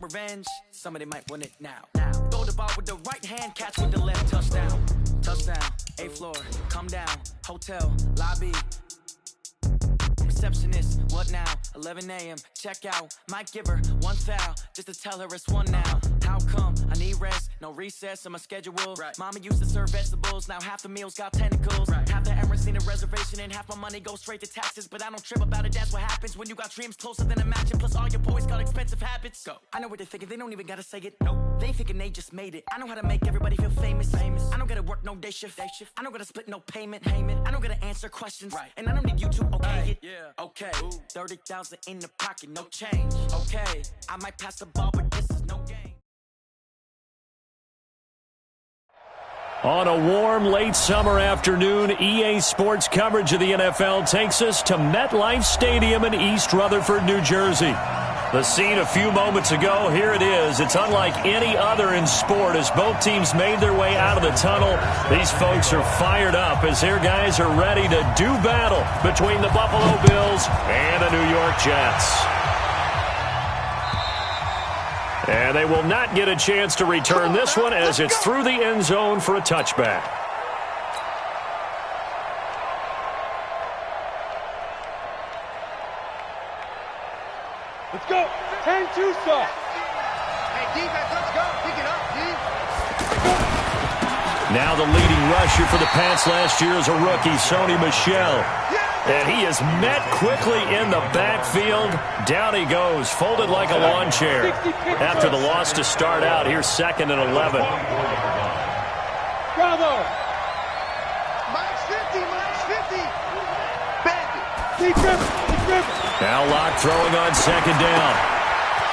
Revenge, somebody might win it now. Throw the ball with the right hand, catch with the left, touchdown. Touchdown, A floor, come down, hotel, lobby. Receptionist, what now? 11 a.m., check out. Might give her one foul, just to tell her it's one now. How come? I need rest, no recess in my schedule. Right. Mama used to serve vegetables, now half the meals got tentacles. Right. Half the errands need a reservation and half my money goes straight to taxes. But I don't trip about it, that's what happens when you got dreams closer than a match. And plus all your boys got expensive habits. Go. I know what they're thinking, they don't even gotta say it. Nope. They ain't thinking they just made it. I know how to make everybody feel famous. I don't gotta work no day shift. I don't gotta split no payment. I don't gotta answer questions. Right. And I don't need you to okay it. Yeah. Okay. 30,000 in the pocket, no change. Okay. I might pass the ball, but this is no game. On a warm, late summer afternoon, EA Sports coverage of the NFL takes us to MetLife Stadium in East Rutherford, New Jersey. The scene a few moments ago, here it is. It's unlike any other in sport as both teams made their way out of the tunnel. These folks are fired up as their guys are ready to do battle between the Buffalo Bills and the New York Jets. And they will not get a chance to return this one as it's through the end zone for a touchback. Let's go. 10-2 stop. Hey, defense, let's go. Pick it up, D. Now the leading rusher for the Pats last year is a rookie, Sony Michel. And he is met quickly in the backfield. Down he goes, folded like a lawn chair. After the loss to start out, here's 2nd and 11. Bravo. Minus 50, minus 50. Bandit. Keep dribbling. Now Locke throwing on 2nd down.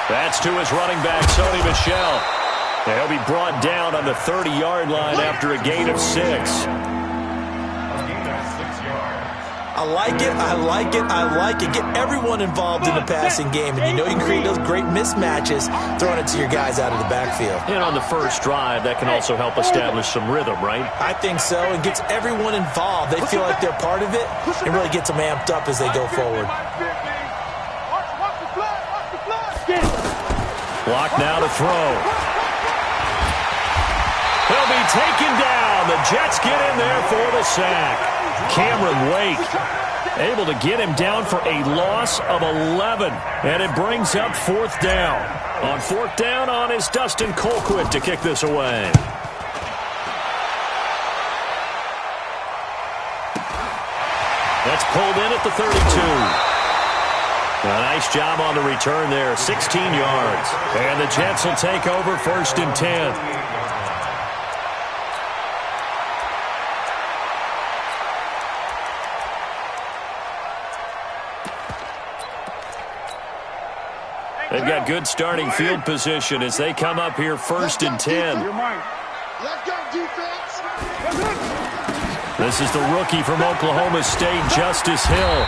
That's to his running back, Sony Michel. He'll be brought down on the 30-yard line after a gain of 6. I like it. Get everyone involved in the passing game. And you know you can create those great mismatches throwing it to your guys out of the backfield. And on the first drive, that can also help establish some rhythm, right? I think so. It gets everyone involved. They feel like they're part of it and really gets them amped up as they go forward. Block now to throw. He'll be taken down. The Jets get in there for the sack. Cameron Wake able to get him down for a loss of 11. And it brings up 4th down. On 4th down on is Dustin Colquitt to kick this away. That's pulled in at the 32. A nice job on the return there, 16 yards. And the Jets will take over 1st and 10. They've got good starting field position as they come up here 1st and 10. Let's go, defense. This is the rookie from Oklahoma State, Justice Hill.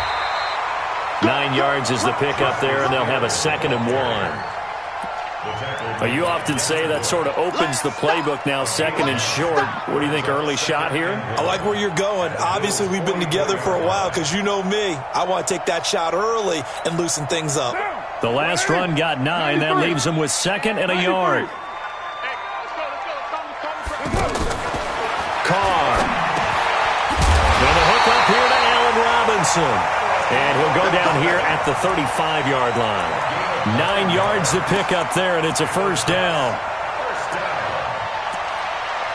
9 yards is the pickup there, and they'll have a 2nd and 1. You often say that sort of opens the playbook now, 2nd and short. What do you think, early shot here? I like where you're going. Obviously, we've been together for a while because you know me. I want to take that shot early and loosen things up. The last run got 9. That leaves them with 2nd and a yard. Carr. And a hook up here to Allen Robinson. And he'll go down here at the 35-yard line. 9 yards to pick up there, and it's a 1st down.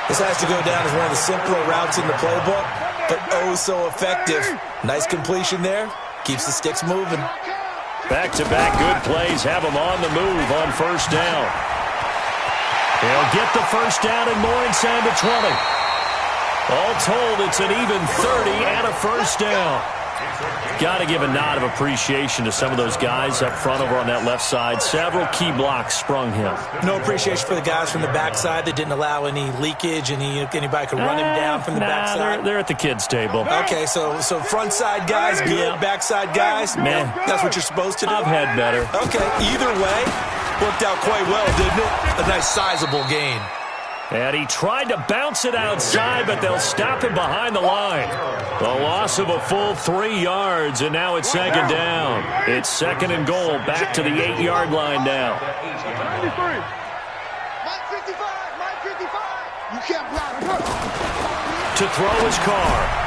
This has to go down as one of the simpler routes in the playbook, but oh so effective. Nice completion there. Keeps the sticks moving. Back-to-back good plays have them on the move on 1st down. He'll get the 1st down and more inside the 20. All told, it's an even 30 and a 1st down. Got to give a nod of appreciation to some of those guys up front over on that left side. Several key blocks sprung him. No appreciation for the guys from the backside that didn't allow any leakage, anybody could run him down from the backside. They're at the kids' table. Okay, so front side guys good, backside guys, man, that's what you're supposed to do? I've had better. Okay, either way, worked out quite well, didn't it? A nice sizable gain. And he tried to bounce it outside, but they'll stop him behind the line. A loss of a full 3 yards, and now it's second down. It's second and goal, back to the 8-yard line now. 93. Mike 55, Mike 55. You can't block. To throw his car.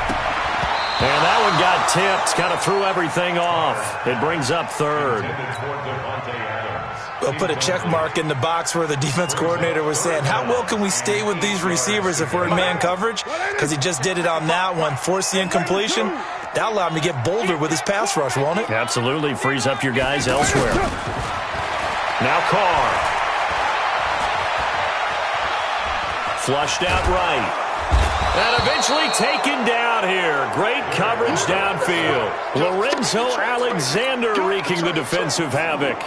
And that one got tipped, kind of threw everything off. It brings up third. We'll put a check mark in the box where the defense coordinator was saying, how well can we stay with these receivers if we're in man coverage? Because he just did it on that one, forced the incompletion. That allowed him to get bolder with his pass rush, won't it? Absolutely, frees up your guys elsewhere. Now Carr. Flushed out right. And eventually taken down here. Great coverage downfield. Lorenzo Alexander wreaking the defensive havoc.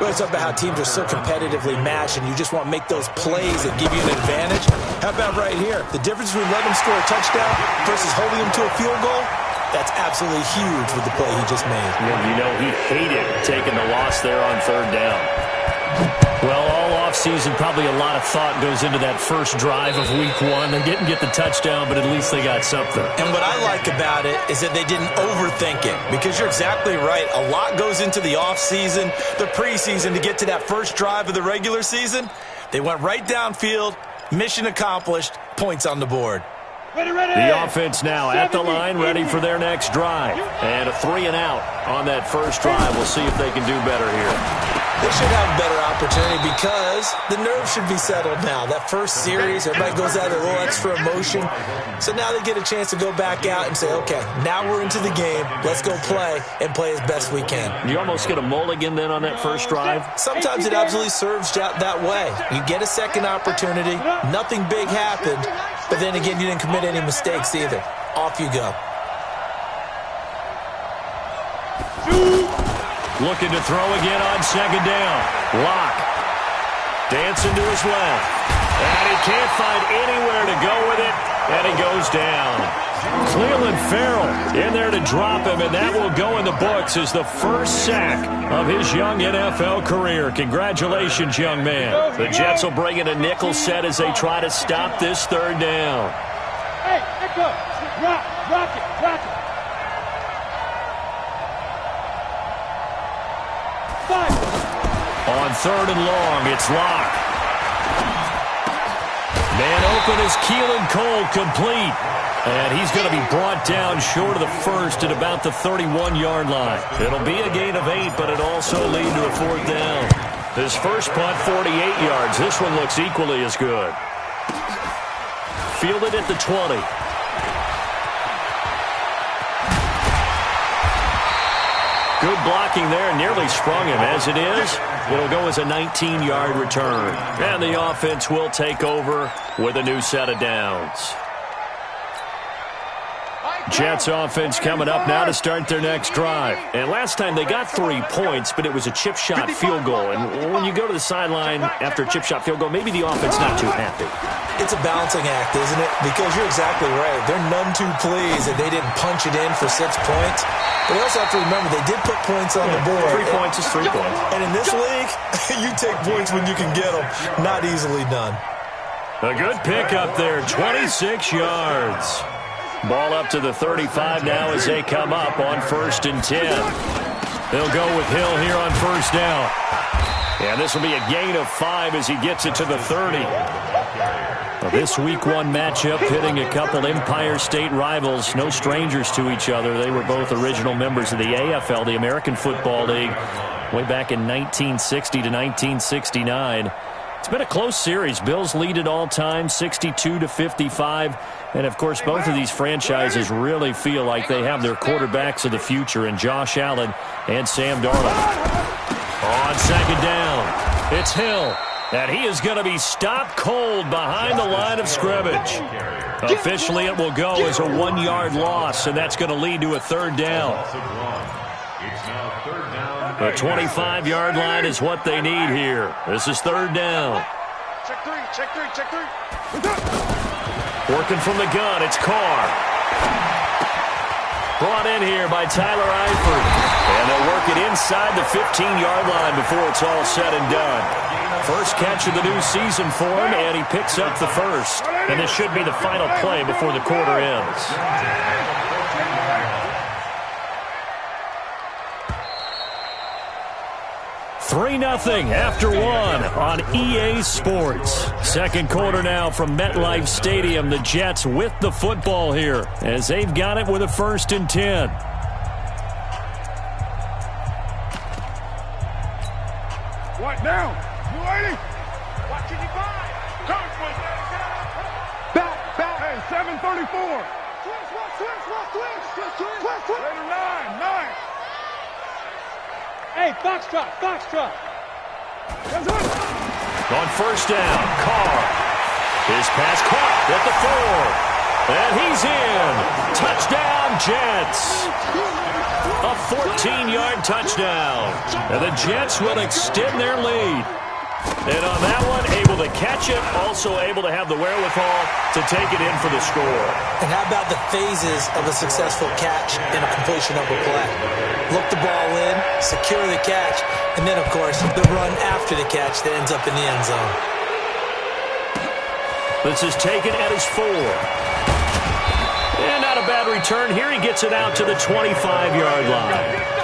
Well, it's about how teams are so competitively matched, and you just want to make those plays that give you an advantage. How about right here? The difference between letting him score a touchdown versus holding him to a field goal, that's absolutely huge with the play he just made. Yeah, you know, he hated taking the loss there on third down. Well, all offseason, probably a lot of thought goes into that first drive of week 1. They didn't get the touchdown, but at least they got something. And what I like about it is that they didn't overthink it, because you're exactly right. A lot goes into the offseason, the preseason to get to that first drive of the regular season. They went right downfield, mission accomplished, points on the board. The offense now at the line, ready for their next drive. And a 3-and-out on that first drive. We'll see if they can do better here. They should have a better opportunity because the nerves should be settled now. That first series, everybody goes out with a little extra emotion. So now they get a chance to go back out and say, okay, now we're into the game. Let's go play and play as best we can. You almost get a mulligan then on that first drive? Sometimes it absolutely serves that way. You get a second opportunity. Nothing big happened. But then again, you didn't commit any mistakes either. Off you go. Looking to throw again on second down. Lock. Dancing to his left. And he can't find anywhere to go with it. And he goes down. Cleveland Farrell in there to drop him, and that will go in the books as the first sack of his young NFL career. Congratulations, young man. The Jets will bring in a nickel set as they try to stop this third down. Hey, Echo, rock it. 5. On third and long, it's Locke. Man open is Keelan Cole, complete. And he's going to be brought down short of the first at about the 31-yard line. It'll be a gain of 8, but it'll also lead to a fourth down. His first punt, 48 yards. This one looks equally as good. Fielded at the 20. Good blocking there, nearly sprung him. As it is, it'll go as a 19-yard return. And the offense will take over with a new set of downs. Jets offense coming up now to start their next drive. And last time they got 3 points, but it was a chip shot field goal. And when you go to the sideline after a chip shot field goal, maybe the offense not too happy. It's a balancing act, isn't it? Because you're exactly right. They're none too pleased that they didn't punch it in for 6 points. But we also have to remember they did put points on the board. 3 points is 3 points. And in this league, you take points when you can get them. Not easily done. A good pickup there, 26 yards. Ball up to the 35 now as they come up on 1st and 10. They'll go with Hill here on first down. And this will be a gain of 5 as he gets it to the 30. Well, this week 1 matchup pitting a couple Empire State rivals, no strangers to each other. They were both original members of the AFL, the American Football League, way back in 1960 to 1969. It's been a close series. Bills lead it all time, 62-55. And, of course, both of these franchises really feel like they have their quarterbacks of the future in Josh Allen and Sam Darnold. On second down, it's Hill. And he is going to be stopped cold behind the line of scrimmage. Officially, it will go as a 1-yard loss, and that's going to lead to a third down. The 25-yard line is what they need here. This is third down. Check three. Working from the gun, it's Carr. Brought in here by Tyler Eifert. And they'll work it inside the 15-yard line before it's all said and done. First catch of the new season for him, and he picks up the first. And this should be the final play before the quarter ends. 3-0 after one on EA Sports. Second quarter now from MetLife Stadium. The Jets with the football here as they've got it with a 1st and 10. What now? You ready? What can you buy? Back. Hey, 734. Twist. Later, 9. Hey, Foxtrot. On first down, Carr. His pass caught at the 4. And he's in. Touchdown, Jets. A 14-yard touchdown. And the Jets will extend their lead. And on that one, able to catch it, also able to have the wherewithal to take it in for the score. And how about the phases of a successful catch and a completion of a play? Look the ball in, secure the catch, and then, of course, the run after the catch that ends up in the end zone. This is taken at his 4. And not a bad return here. He gets it out to the 25-yard line.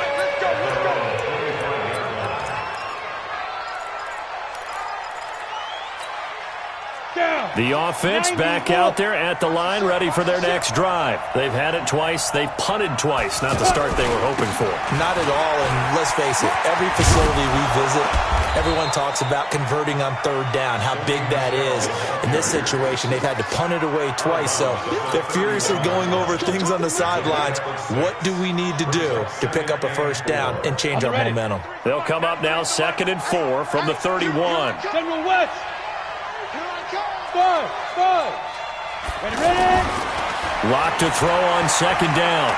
The offense back out there at the line, ready for their next drive. They've had it twice. They've punted twice. Not the start they were hoping for. Not at all, and let's face it, every facility we visit, everyone talks about converting on 3rd down, how big that is. In this situation, they've had to punt it away twice, so they're furiously going over things on the sidelines. What do we need to do to pick up a 1st down and change our momentum? They'll come up now 2nd and 4 from the 31. General West. Go. Ready. Lock to throw on 2nd down.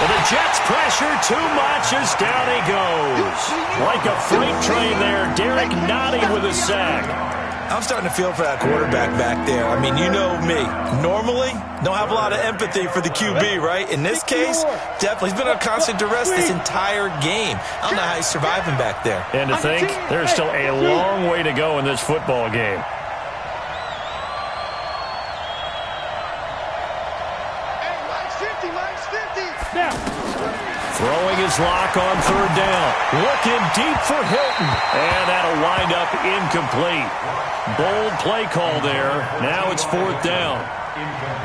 Well, the Jets pressure too much as down he goes. Like a freight train there, Derek Nottie with a sack. I'm starting to feel for that quarterback back there. I mean, you know me. Normally, don't have a lot of empathy for the QB, right? In this case, definitely. He's been on constant duress this entire game. I don't know how he's surviving back there. And to think, there's still a long way to go in this football game. Throwing his lock on 3rd down. Looking deep for Hilton. And that'll wind up incomplete. Bold play call there. Now it's 4th down.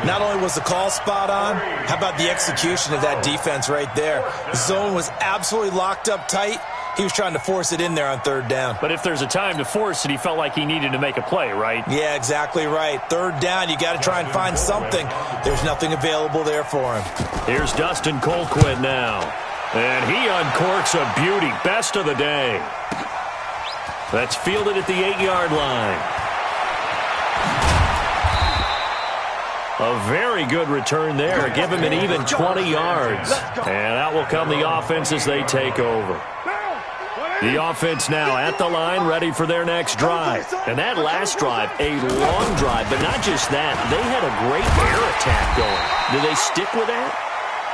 Not only was the call spot on, how about the execution of that defense right there? The zone was absolutely locked up tight. He was trying to force it in there on 3rd down. But if there's a time to force it, he felt like he needed to make a play, right? Yeah, exactly right. 3rd down, you got to try and find something. There's nothing available there for him. Here's Dustin Colquitt now. And he uncorks a beauty. Best of the day. That's fielded at the 8-yard line. A very good return there. Give him an even 20 yards. And out will come the offense as they take over. The offense now at the line, ready for their next drive. And that last drive, a long drive, but not just that. They had a great air attack going. Do they stick with that?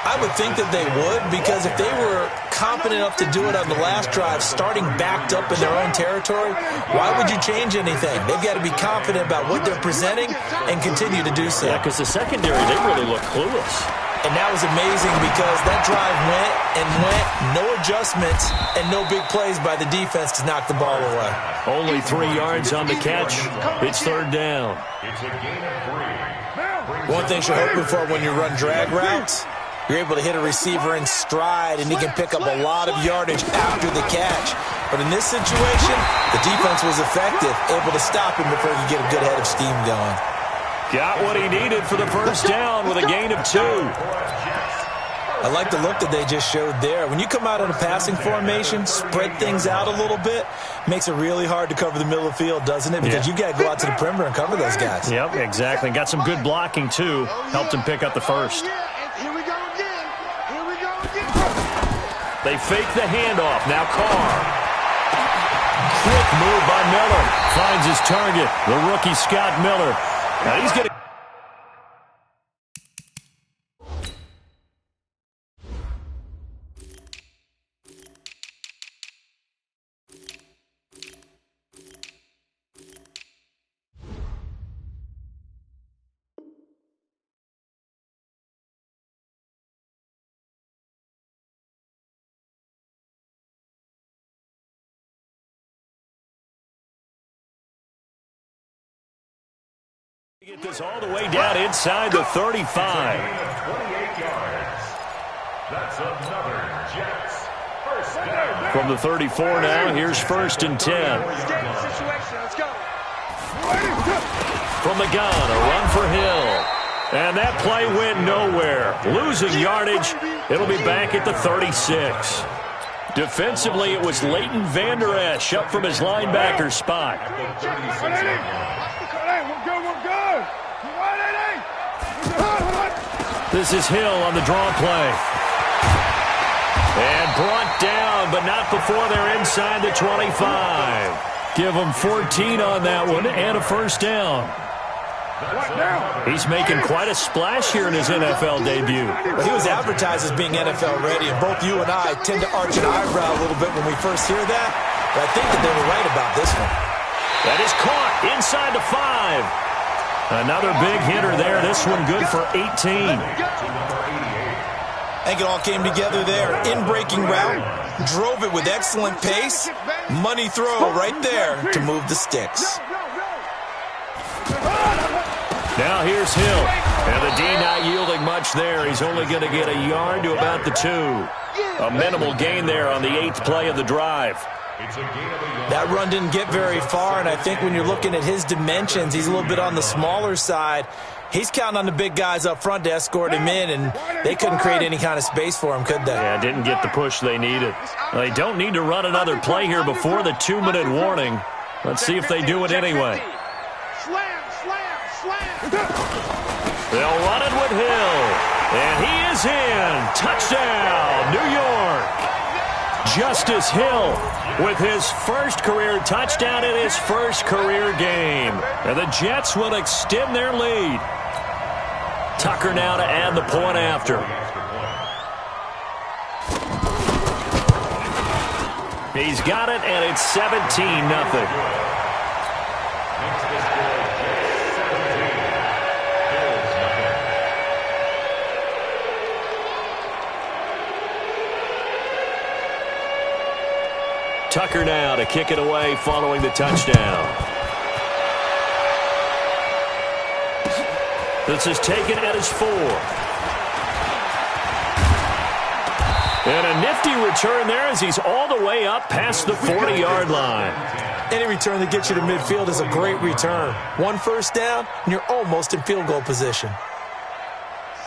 I would think that they would, because if they were confident enough to do it on the last drive, starting backed up in their own territory, why would you change anything? They've got to be confident about what they're presenting and continue to do so. Yeah, because the secondary, they really look clueless. And that was amazing because that drive went, no adjustments, and no big plays by the defense to knock the ball away. Only 3 yards on the catch. It's 3rd down. One thing you're hoping for when you run drag routes, you're able to hit a receiver in stride, and he can pick up a lot of yardage after the catch. But in this situation, the defense was effective, able to stop him before he could get a good head of steam going. Got what he needed for the 1st down with a gain of 2. I like the look that they just showed there. When you come out in a passing formation, spread things out a little bit, makes it really hard to cover the middle of the field, doesn't it? Because you got to go out to the perimeter and cover those guys. Yep, exactly. Got some good blocking, too. Helped him pick up the 1st. They fake the handoff. Now Carr. Quick move by Miller. Finds his target. The rookie Scott Miller. Now he's getting... Get this all the way down inside the 35. 28 yards. That's another Jets. First down. From the 34 now, here's 1st and 10. Let's go. From the gun, a run for Hill. And that play went nowhere. Losing yardage. It'll be back at the 36. Defensively, it was Leighton Vander Esch up from his linebacker spot. This is Hill on the draw play. And brought down, but not before they're inside the 25. Give him 14 on that one and a 1st down. He's making quite a splash here in his NFL debut. Well, he was advertised as being NFL ready, and both you and I tend to arch an eyebrow a little bit when we first hear that. But I think that they were right about this one. That is caught inside the 5. Another big hitter there. This one good for 18. I think it all came together there. In-breaking route, drove it with excellent pace. Money throw right there to move the sticks. Now here's Hill. And the D not yielding much there. He's only going to get a yard to about the 2. A minimal gain there on the 8th play of the drive. That run didn't get very far, and I think when you're looking at his dimensions, he's a little bit on the smaller side. He's counting on the big guys up front to escort him in, and they couldn't create any kind of space for him, could they? Yeah, didn't get the push they needed. They don't need to run another play here before the 2-minute warning. Let's see if they do it anyway. They'll run it with Hill. And he is in. Touchdown, New York. Justice Hill with his first career touchdown in his first career game. And the Jets will extend their lead. Tucker now to add the point after. He's got it, and it's 17-0. Tucker now to kick it away following the touchdown. This is taken at his 4. And a nifty return there as he's all the way up past the 40-yard line. Any return that gets you to midfield is a great return. 1 first down, and you're almost in field goal position.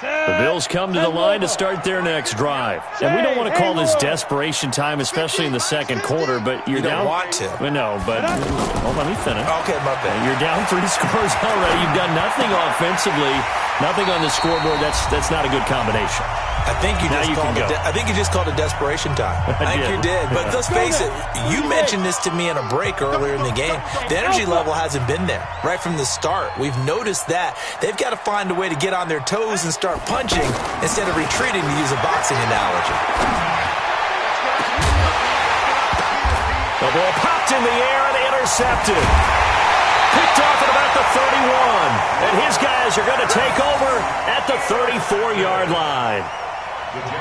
The Bills come to the line to start their next drive. And we don't want to call this desperation time, especially in the second quarter, but you're down. You don't want to. No, but let me finish. Okay, my bad. You're down 3 scores already. You've done nothing offensively, nothing on the scoreboard. That's not a good combination. I think you just called it desperation time. I think you did. But let's face it, you mentioned this to me in a break earlier in the game. The energy level hasn't been there right from the start. We've noticed that. They've got to find a way to get on their toes and start punching instead of retreating, to use a boxing analogy. The ball popped in the air and intercepted. Picked off at about the 31. And his guys are going to take over at the 34-yard line.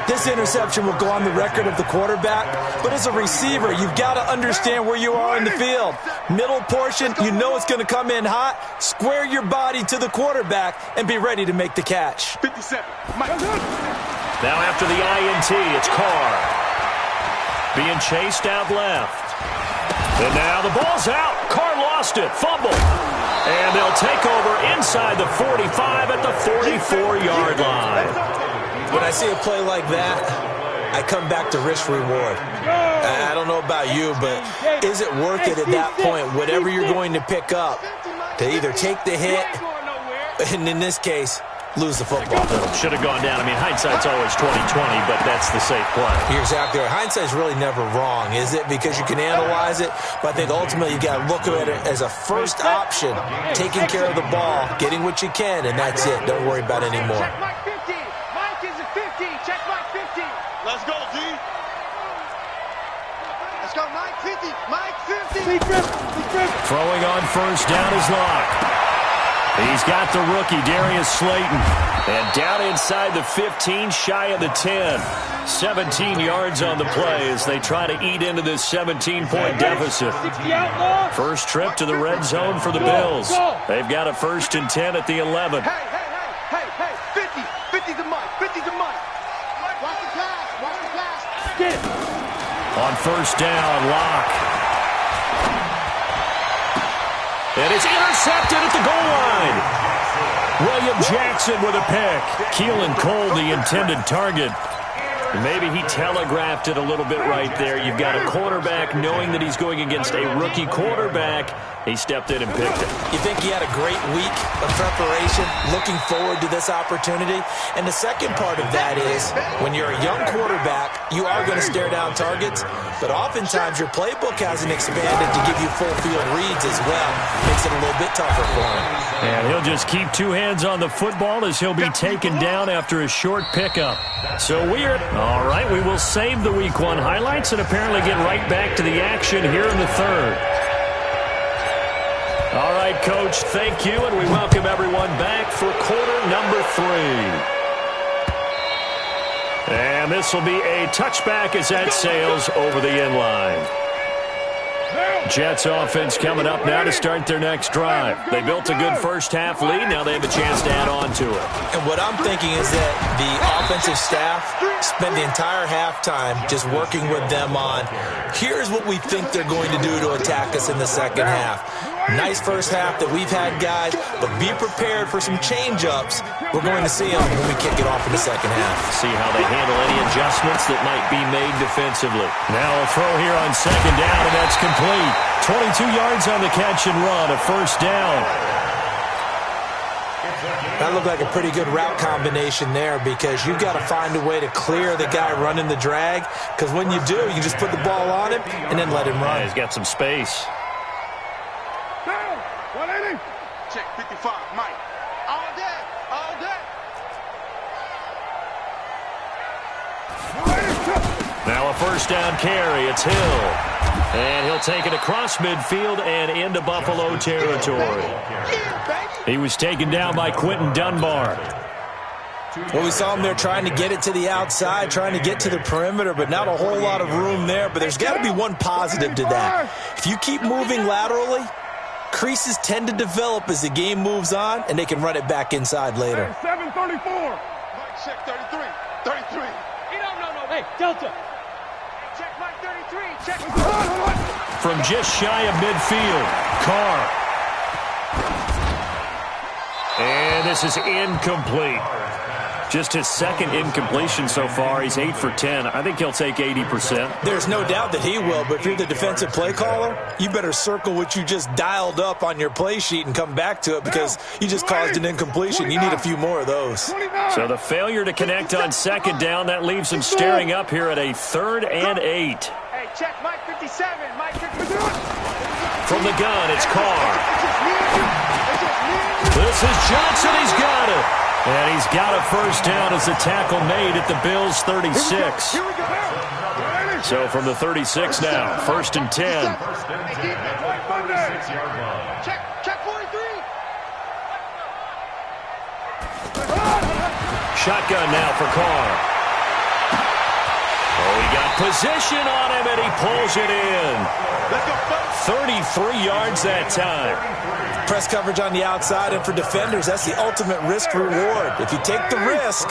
This interception will go on the record of the quarterback, but as a receiver, you've got to understand where you are in the field. Middle portion, you know it's going to come in hot. Square your body to the quarterback and be ready to make the catch. 57. Now after the INT, it's Carr. Being chased out left. And now the ball's out. Carr lost it. Fumble. And they'll take over inside the 45 at the 44-yard line. When I see a play like that, I come back to risk-reward. I don't know about you, but is it worth it at that point, whatever you're going to pick up, to either take the hit, and in this case, lose the football? Should have gone down. I mean, hindsight's always 20/20, but that's the safe play. You're exactly right. Hindsight's really never wrong, is it? Because you can analyze it, but I think ultimately you got to look at it as a first option, taking care of the ball, getting what you can, and that's it. Don't worry about it anymore. Let's go, D. Let's go, Mike 50. Mike 50. Throwing on first down is Locke. He's got the rookie, Darius Slayton. And down inside the 15, shy of the 10. 17 yards on the play as they try to eat into this 17-point deficit. First trip to the red zone for the Bills. They've got a 1st and 10 at the 11. Hey, 50. 50's a month. 50's a month. Watch the pass. Get it. On 1st down, Locke. And it's intercepted at the goal line. William Jackson with a pick. Keelan Cole, the intended target. Maybe he telegraphed it a little bit right there. You've got a quarterback knowing that he's going against a rookie quarterback. He stepped in and picked it. You think he had a great week of preparation, looking forward to this opportunity? And the second part of that is, when you're a young quarterback, you are going to stare down targets, but oftentimes your playbook hasn't expanded to give you full field reads as well. Makes it a little bit tougher for him. And he'll just keep 2 hands on the football as he'll be taken down after a short pickup. So weird. All right, we will save the Week 1 highlights and apparently get right back to the action here in the 3rd. All right, Coach, thank you, and we welcome everyone back for quarter number 3. And this will be a touchback as that sails over the end line. Jets offense coming up now to start their next drive. They built a good first-half lead. Now they have a chance to add on to it. And what I'm thinking is that the offensive staff spend the entire halftime just working with them on, here's what we think they're going to do to attack us in the second half. Nice first half that we've had, guys, but be prepared for some change-ups. We're going to see them when we kick it off in the second half. See how they handle any adjustments that might be made defensively. Now a throw here on 2nd down, and that's complete. 22 yards on the catch and run, a 1st down. That looked like a pretty good route combination there because you've got to find a way to clear the guy running the drag, because when you do, you just put the ball on him and then let him run. Yeah, he's got some space. Down. 180. Check 55, Mike. All day. Now a 1st down carry. It's Hill. And he'll take it across midfield and into Buffalo territory. He was taken down by Quentin Dunbar. Well, we saw him there trying to get it to the outside, trying to get to the perimeter, but not a whole lot of room there. But there's got to be one positive to that. If you keep moving laterally, creases tend to develop as the game moves on, and they can run it back inside later. 734. Mike, check 33. 33. No. Hey, Delta. Check Mike 33. Check. From just shy of midfield, Carr. And this is incomplete. Just his 2nd incompletion so far. He's 8 for 10. I think he'll take 80%. There's no doubt that he will, but if you're the defensive play caller, you better circle what you just dialed up on your play sheet and come back to it because you just caused an incompletion. You need a few more of those. So the failure to connect on 2nd down, that leaves him staring up here at a 3rd and 8. Hey, check Mike 57. Mike 57. From the gun, it's Carr. This is Johnson. He's got it. And he's got a 1st down as the tackle made at the Bills' 36. So from the 36 now, 1st and 10. Check 43. Shotgun now for Carr. Oh, he got position on him, and he pulls it in. 33 yards that time. Press coverage on the outside, and for defenders, that's the ultimate risk-reward. If you take the risk,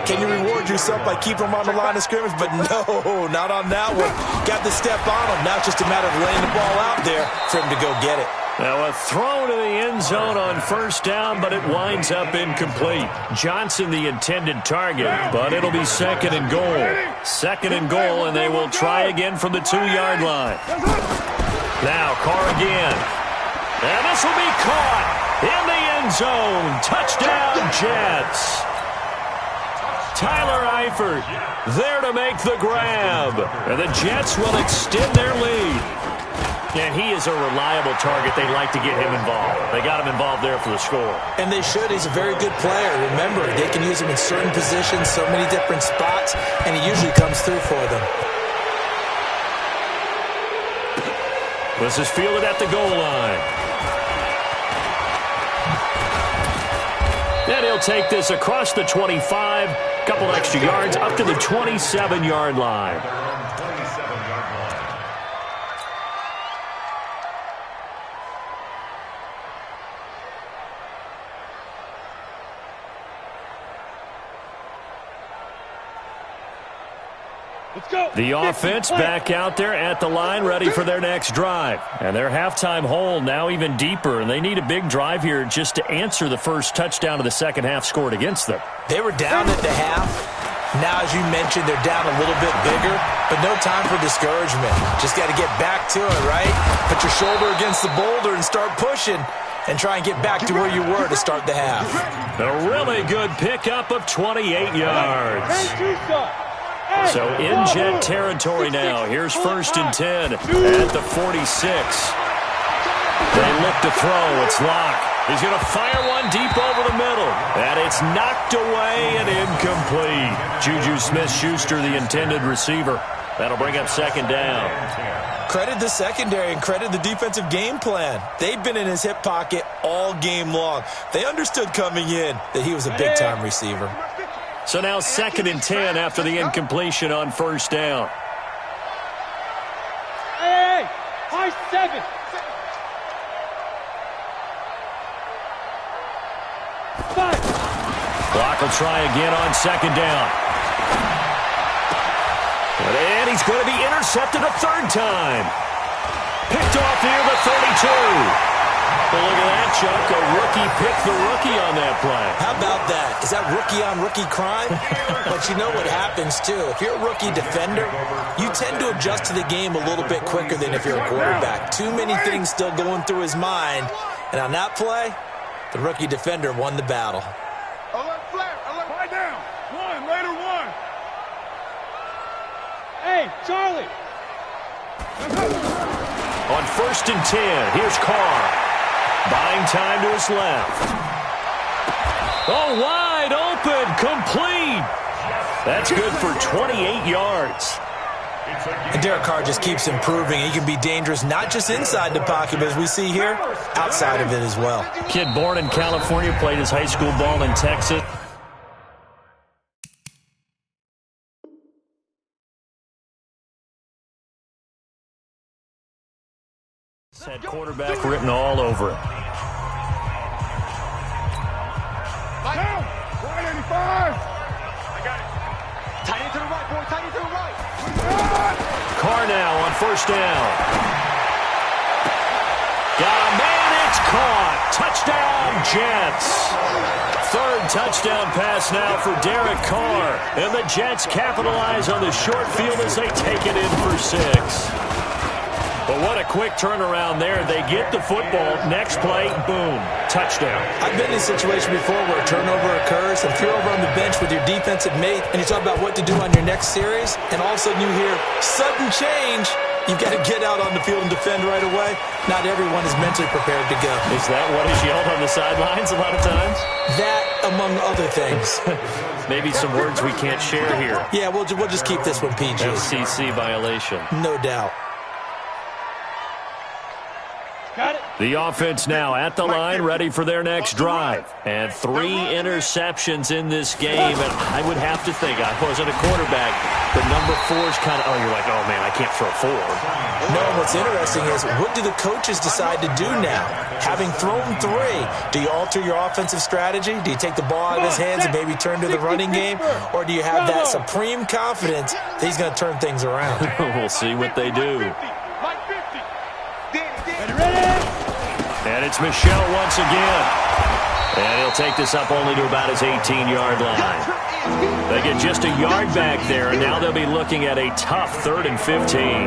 can you reward yourself by keeping them on the line of scrimmage? But no, not on that one. Got the step on him. Now it's just a matter of laying the ball out there for him to go get it. Now a throw to the end zone on 1st down, but it winds up incomplete. Johnson the intended target, but it'll be 2nd and goal. 2nd and goal, and they will try again from the 2-yard line. Now Carr again. And this will be caught in the end zone. Touchdown, Jets. Tyler Eifert there to make the grab. And the Jets will extend their lead. And he is a reliable target. They like to get him involved. They got him involved there for the score. And they should. He's a very good player. Remember, they can use him in certain positions, so many different spots, and he usually comes through for them. This is fielded at the goal line. And he'll take this across the 25, couple extra yards up to the 27-yard line. The offense back out there at the line, ready for their next drive. And their halftime hole now even deeper, and they need a big drive here just to answer the first touchdown of the second half scored against them. They were down at the half. Now, as you mentioned, they're down a little bit bigger, but no time for discouragement. Just got to get back to it, right? Put your shoulder against the boulder and start pushing and try and get back to where you were to start the half. A really good pickup of 28 yards. So in Jet territory now. Here's 1st and 10 at the 46. They look to throw. It's Locke. He's going to fire one deep over the middle. And it's knocked away and incomplete. Juju Smith-Schuster, the intended receiver. That'll bring up 2nd down. Credit the secondary and credit the defensive game plan. They've been in his hip pocket all game long. They understood coming in that he was a big-time receiver. So now 2nd and 10 after the incompletion on 1st down. Hey, high 7. Clock will try again on 2nd down. And he's going to be intercepted a 3rd time. Picked off near the 32. Well, look at that, Chuck. A rookie picked the rookie on that play. How about that? Is that rookie-on-rookie crime? But you know what happens, too. If you're a rookie defender, you tend to adjust to the game a little bit quicker than if you're a quarterback. Too many things still going through his mind. And on that play, the rookie defender won the battle. Alert flare, alert. Lie down. 1, later 1. Hey, Charlie. On 1st and 10, here's Carr. Buying time to his left. Oh, wide open, complete. That's good for 28 yards. And Derek Carr just keeps improving. He can be dangerous not just inside the pocket, but as we see here, outside of it as well. Kid born in California, played his high school ball in Texas. Had quarterback written all over it. Down. 185. I got it. Tight end to the right, boy. Tight end to the right. Carr now on 1st down. Got a man, it's caught. Touchdown, Jets. 3rd touchdown pass now for Derek Carr. And the Jets capitalize on the short field as they take it in for 6. But what a quick turnaround there. They get the football. Next play, boom, touchdown. I've been in a situation before where a turnover occurs. If you're over on the bench with your defensive mate and you talk about what to do on your next series, and all of a sudden you hear sudden change, you've got to get out on the field and defend right away. Not everyone is mentally prepared to go. Is that what is yelled on the sidelines a lot of times? That, among other things. Maybe some words we can't share here. Yeah, we'll just keep this one PG. FCC violation. No doubt. The offense now at the line, ready for their next drive. And 3 interceptions in this game. And I would have to think, I wasn't a quarterback, but number 4 is kind of, oh, you're like, oh, man, I can't throw 4. No, what's interesting is, what do the coaches decide to do now? Having thrown 3, do you alter your offensive strategy? Do you take the ball out of his hands and maybe turn to the running game? Or do you have that supreme confidence that he's going to turn things around? We'll see what they do. And it's Michel once again. And he'll take this up only to about his 18-yard line. They get just a yard back there, and now they'll be looking at a tough 3rd and 15.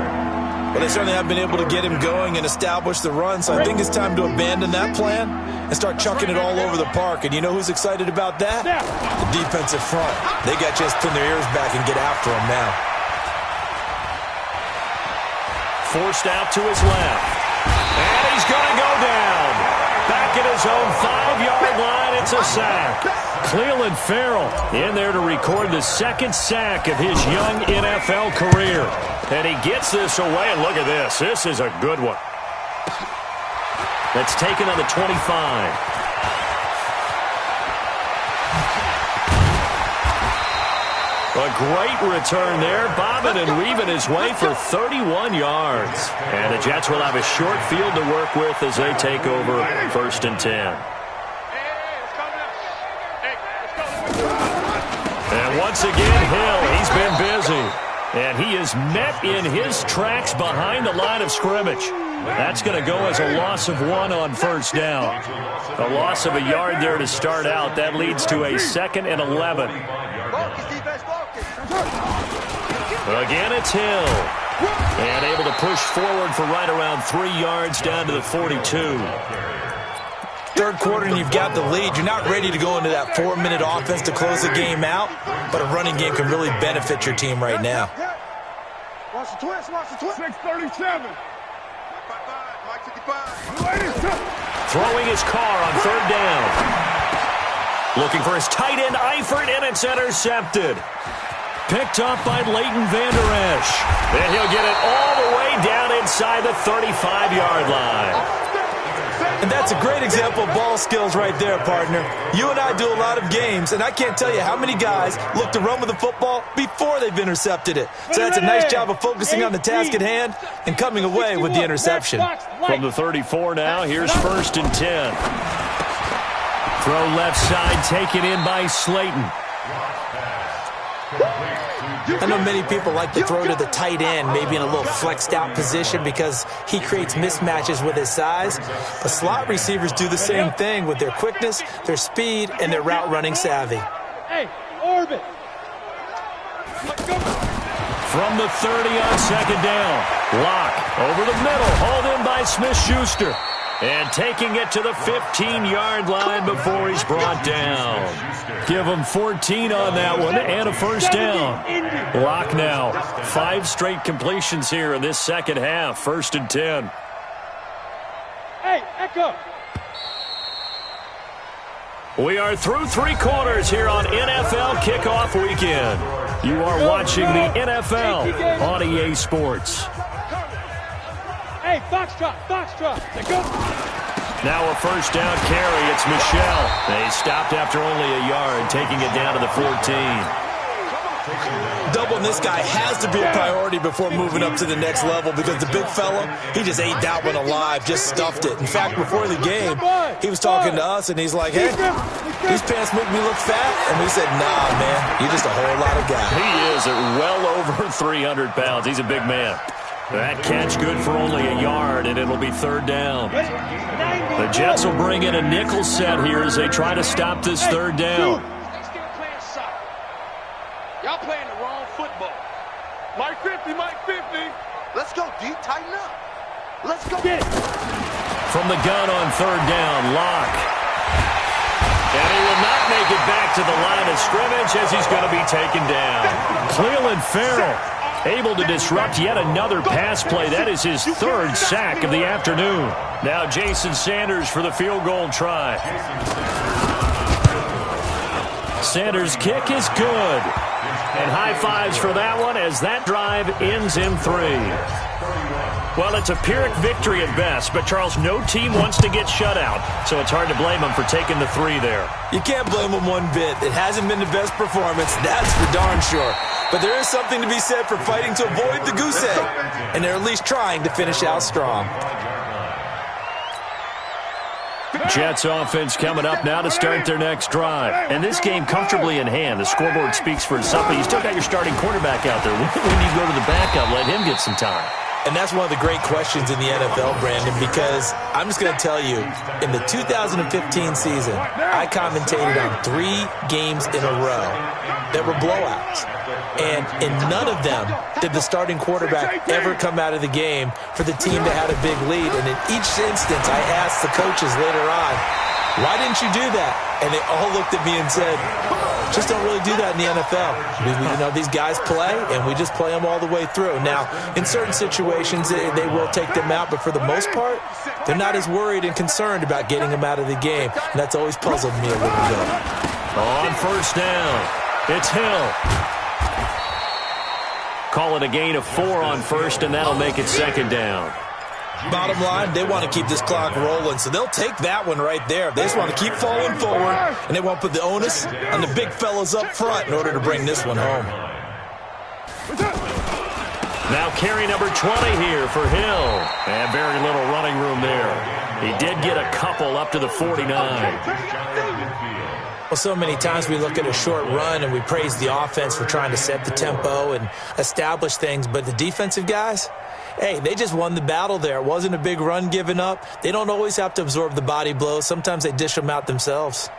Well, they certainly have been able to get him going and establish the run, so I think it's time to abandon that plan and start chucking it all over the park. And you know who's excited about that? The defensive front. They got just pin their ears back and get after him now. Forced out to his left. And he's going to go down. Back at his own 5-yard line, it's a sack. Clelin Ferrell in there to record the 2nd sack of his young NFL career. And he gets this away, and look at this. This is a good one. That's taken on the 25. A great return there, bobbing and weaving his way for 31 yards. And the Jets will have a short field to work with as they take over 1st and 10. And once again, Hill, he's been busy. And he is met in his tracks behind the line of scrimmage. That's going to go as a loss of 1 on 1st down. A loss of a yard there to start out. That leads to a 2nd and 11. Again, it's Hill. And able to push forward for right around 3 yards down to the 42. Third quarter and you've got the lead. You're not ready to go into that 4-minute offense to close the game out, but a running game can really benefit your team right now. Watch the twist, watch the twist. 637. Throwing his car on 3rd down. Looking for his tight end, Eifert, and it's intercepted. Picked up by Leighton Vander Esch. And he'll get it all the way down inside the 35-yard line. And that's a great example of ball skills right there, partner. You and I do a lot of games, and I can't tell you how many guys look to run with the football before they've intercepted it. So that's a nice job of focusing on the task at hand and coming away with the interception. From the 34 now, here's 1st and 10. Throw left side, taken in by Slayton. I know many people like to throw to the tight end, maybe in a little flexed out position because he creates mismatches with his size. But slot receivers do the same thing with their quickness, their speed, and their route running savvy. Hey, orbit. From the 30 on 2nd down. Lock over the middle, hauled in by Smith-Schuster. And taking it to the 15-yard line before he's brought down. Give him 14 on that one and a 1st down. Lock now. 5 straight completions here in this second half. 1st and 10. Hey, Echo. We are through 3 quarters here on NFL Kickoff Weekend. You are watching the NFL on EA Sports. Hey, Foxtrot, Foxtrot. Now a 1st down carry. It's Michelle. They stopped after only a yard, taking it down to the 14. Doubling this guy has to be a priority before moving up to the next level because the big fella, he just ate that one alive, just stuffed it. In fact, before the game, he was talking to us, and he's like, hey, these pants make me look fat. And we said, nah, man, you're just a whole lot of guy. He is at well over 300 pounds. He's a big man. That catch good for only a yard, and it'll be 3rd down. The Jets will bring in a nickel set here as they try to stop this 3rd down. Y'all playing the wrong football. Mike 50, Mike 50. Let's go, D. Tighten up. Let's go. From the gun on 3rd down, Lock. And he will not make it back to the line of scrimmage as he's going to be taken down. Cleveland Farrell able to disrupt yet another pass play. That is his 3rd sack of the afternoon. Now Jason Sanders for the field goal try. Sanders' kick is good. And high fives for that one as that drive ends in 3. Well, it's a Pyrrhic victory at best, but Charles, no team wants to get shut out, so it's hard to blame them for taking the 3 there. You can't blame them one bit. It hasn't been the best performance, that's for darn sure. But there is something to be said for fighting to avoid the goose egg, and they're at least trying to finish out strong. Jets offense coming up now to start their next drive. And this game comfortably in hand. The scoreboard speaks for itself, but you still got your starting quarterback out there. When do you go to the backup, let him get some time? And that's one of the great questions in the NFL, Brandon, because I'm just going to tell you, in the 2015 season, I commentated on 3 games in a row that were blowouts. And in none of them did the starting quarterback ever come out of the game for the team that had a big lead. And in each instance, I asked the coaches later on, why didn't you do that? And they all looked at me and said, just don't really do that in the NFL. You know, these guys play, and we just play them all the way through. Now, in certain situations, they will take them out, but for the most part, they're not as worried and concerned about getting them out of the game. And that's always puzzled me a little bit. On 1st down, it's Hill. Call it a gain of 4 on 1st, and that'll make it 2nd down. Bottom line, they want to keep this clock rolling, so they'll take that one right there. They just want to keep falling forward, and they want to put the onus on the big fellas up front in order to bring this one home. Now carry number 20 here for Hill. And very little running room there. He did get a couple up to the 49. Well, so many times we look at a short run and we praise the offense for trying to set the tempo and establish things. But the defensive guys, hey, they just won the battle there. It wasn't a big run given up. They don't always have to absorb the body blows. Sometimes they dish them out themselves.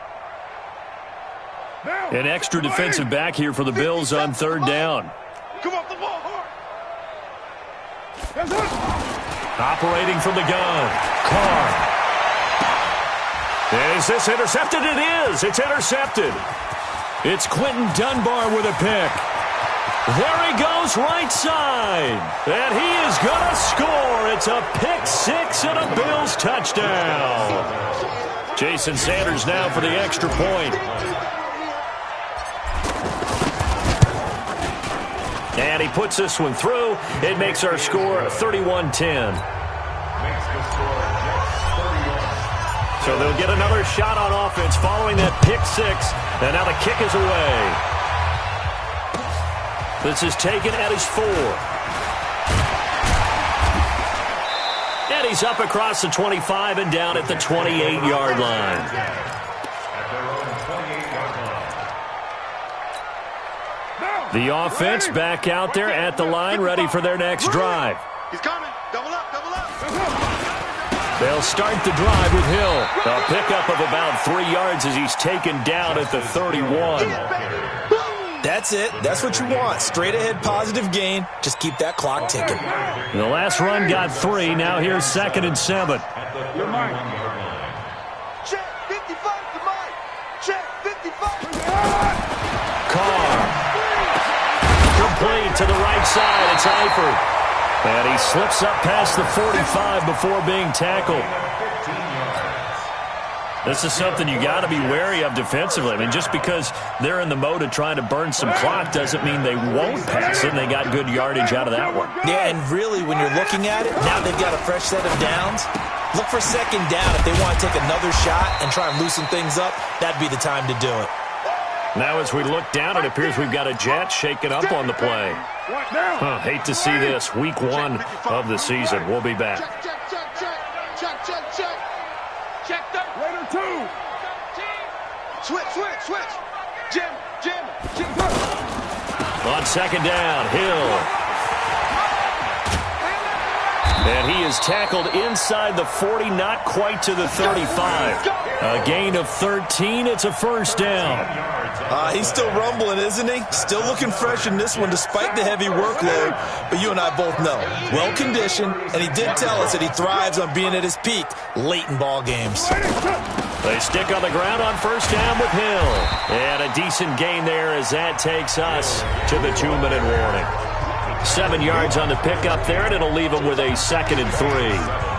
An extra defensive back here for the Bills on third down. Come off the ball hard. Operating from the gun. Carr. Is this intercepted? It is. It's intercepted. It's Quentin Dunbar with a pick. There he goes right side. And he is going to score. It's a pick six and a Bills touchdown. Jason Sanders now for the extra point. And he puts this one through. It makes our score 31-10. So they'll get another shot on offense following that pick six. And now the kick is away. This is taken at his 4. And he's up across the 25 and down at the 28-yard line. The offense back out there at the line, ready for their next drive. He's coming. Double up, double up. They'll start the drive with Hill. A pickup of about 3 yards as he's taken down at the 31. That's it. That's what you want. Straight ahead positive gain. Just keep that clock ticking. The last run got 3. Now here's 2nd and 7. Check 55 to Mike. Check 55. Carr. Complete to the right side. It's Eifert. And he slips up past the 45 before being tackled. This is something you got to be wary of defensively. I mean, just because they're in the mode of trying to burn some clock doesn't mean they won't pass it, and they got good yardage out of that one. Yeah, and really, when you're looking at it, now they've got a fresh set of downs. Look for 2nd down. If they want to take another shot and try and loosen things up, that'd be the time to do it. Now as we look down, it appears we've got a jet shaking up on the play. Hate to see this. Week 1 of the season. We'll be back. Check, check, check, check, check, check. Check that. Raider 2. Switch, switch, switch. Jim, Jim, Jim. On 2nd down, Hill. And he is tackled inside the 40, not quite to the 35. A gain of 13. It's a first down. He's still rumbling, isn't he? Still looking fresh in this one despite the heavy workload. But you and I both know, well-conditioned, and he did tell us that he thrives on being at his peak late in ball games. They stick on the ground on first down with Hill. And a decent gain there as that takes us to the 2-minute warning. 7 yards on the pickup there, and it'll leave them with a 2nd and 3.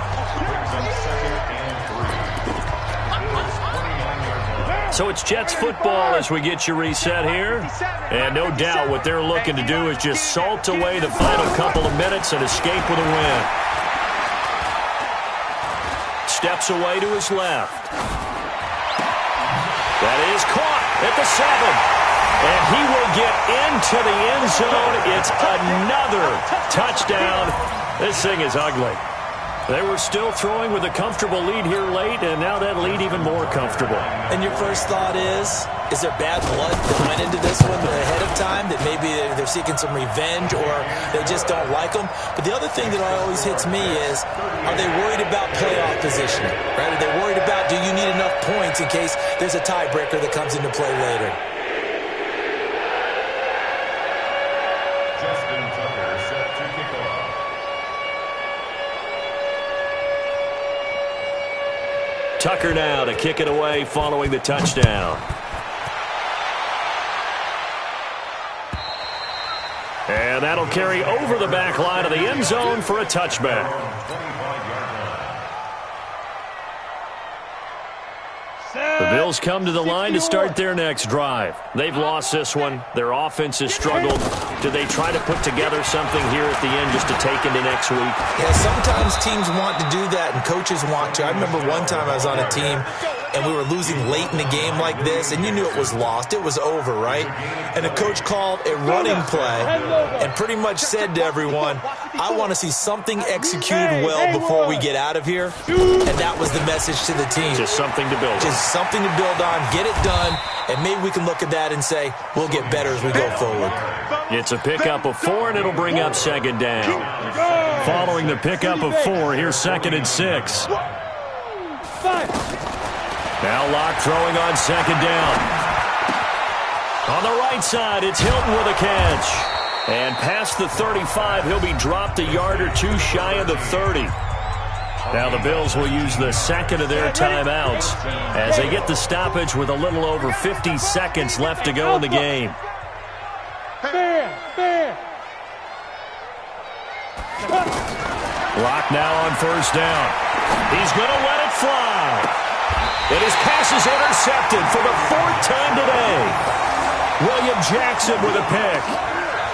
So it's Jets football as we get you reset here. And no doubt what they're looking to do is just salt away the final couple of minutes and escape with a win. Steps away to his left. That is caught at the 7. And he will get into the end zone. It's another touchdown. This thing is ugly. They were still throwing with a comfortable lead here late, and now that lead even more comfortable. And your first thought is there bad blood that went into this one ahead of time, that maybe they're seeking some revenge or they just don't like them? But the other thing that always hits me is, are they worried about playoff positioning? Right? Are they worried about, do you need enough points in case there's a tiebreaker that comes into play later? Tucker now to kick it away following the touchdown. And that'll carry over the back line of the end zone for a touchback. The Bills come to the line to start their next drive. They've lost this one. Their offense has struggled. Do they try to put together something here at the end just to take into next week? Yeah, sometimes teams want to do that and coaches want to. I remember one time I was on a team and we were losing late in the game like this, and you knew it was lost, it was over, right? And the coach called a running play and pretty much said to everyone, I want to see something executed well before we get out of here. And that was the message to the team. Just something to build on. Just something to build on, get it done, and maybe we can look at that and say, we'll get better as we go forward. It's a pickup of 4, and it'll bring up second down. Following the pickup of 4, here's 2nd and 6. Now Locke throwing on second down. On the right side, it's Hilton with a catch. And past the 35, he'll be dropped a yard or two shy of the 30. Now the Bills will use the second of their timeouts as they get the stoppage with a little over 50 seconds left to go in the game. Locke now on first down. He's going to let it fly. And his pass is intercepted for the 4th time today. William Jackson with a pick.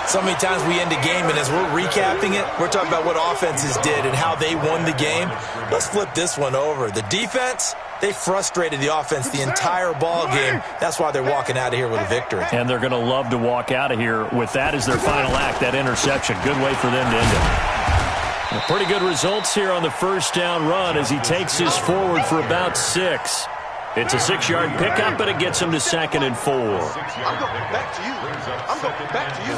So many times we end a game, and as we're recapping it, we're talking about what offenses did and how they won the game. Let's flip this one over. The defense, they frustrated the offense the entire ball game. That's why they're walking out of here with a victory. And they're going to love to walk out of here with that as their final act, that interception. Good way for them to end it. Pretty good results here on the first down run as he takes his forward for about 6. It's a 6-yard pickup, and it gets him to 2nd and 4. I'm going back to you. I'm going back to you.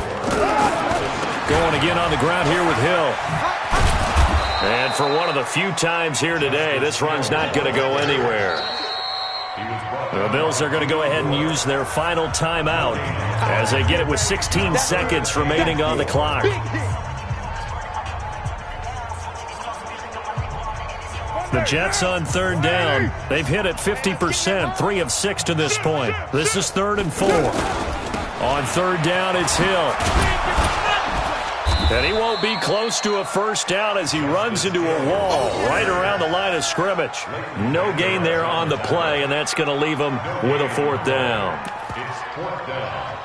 Going again on the ground here with Hill. And for one of the few times here today, this run's not going to go anywhere. The Bills are going to go ahead and use their final timeout as they get it with 16 seconds remaining on the clock. The Jets on 3rd down. They've hit it 50%, 3 of 6 to this point. This is 3rd and 4. On 3rd down, it's Hill. And he won't be close to a first down as he runs into a wall right around the line of scrimmage. No gain there on the play, and that's going to leave him with a 4th down. It's 4th down.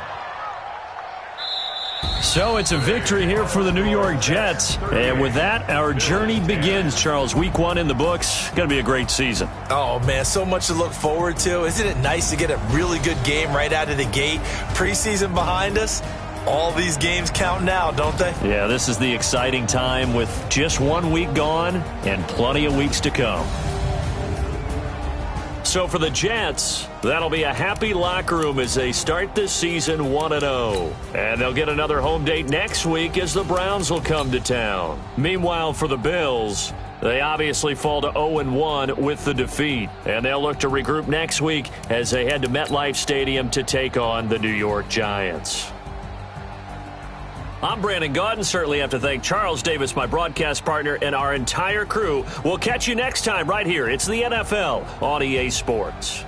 So it's a victory here for the New York Jets. And with that, our journey begins, Charles. Week 1 in the books. Going to be a great season. Oh, man, so much to look forward to. Isn't it nice to get a really good game right out of the gate? Preseason behind us. All these games count now, don't they? Yeah, this is the exciting time with just 1 week gone and plenty of weeks to come. So for the Jets, that'll be a happy locker room as they start this season 1-0. And they'll get another home date next week as the Browns will come to town. Meanwhile, for the Bills, they obviously fall to 0-1 with the defeat. And they'll look to regroup next week as they head to MetLife Stadium to take on the New York Giants. I'm Brandon Gaudin. Certainly have to thank Charles Davis, my broadcast partner, and our entire crew. We'll catch you next time right here. It's the NFL on EA Sports.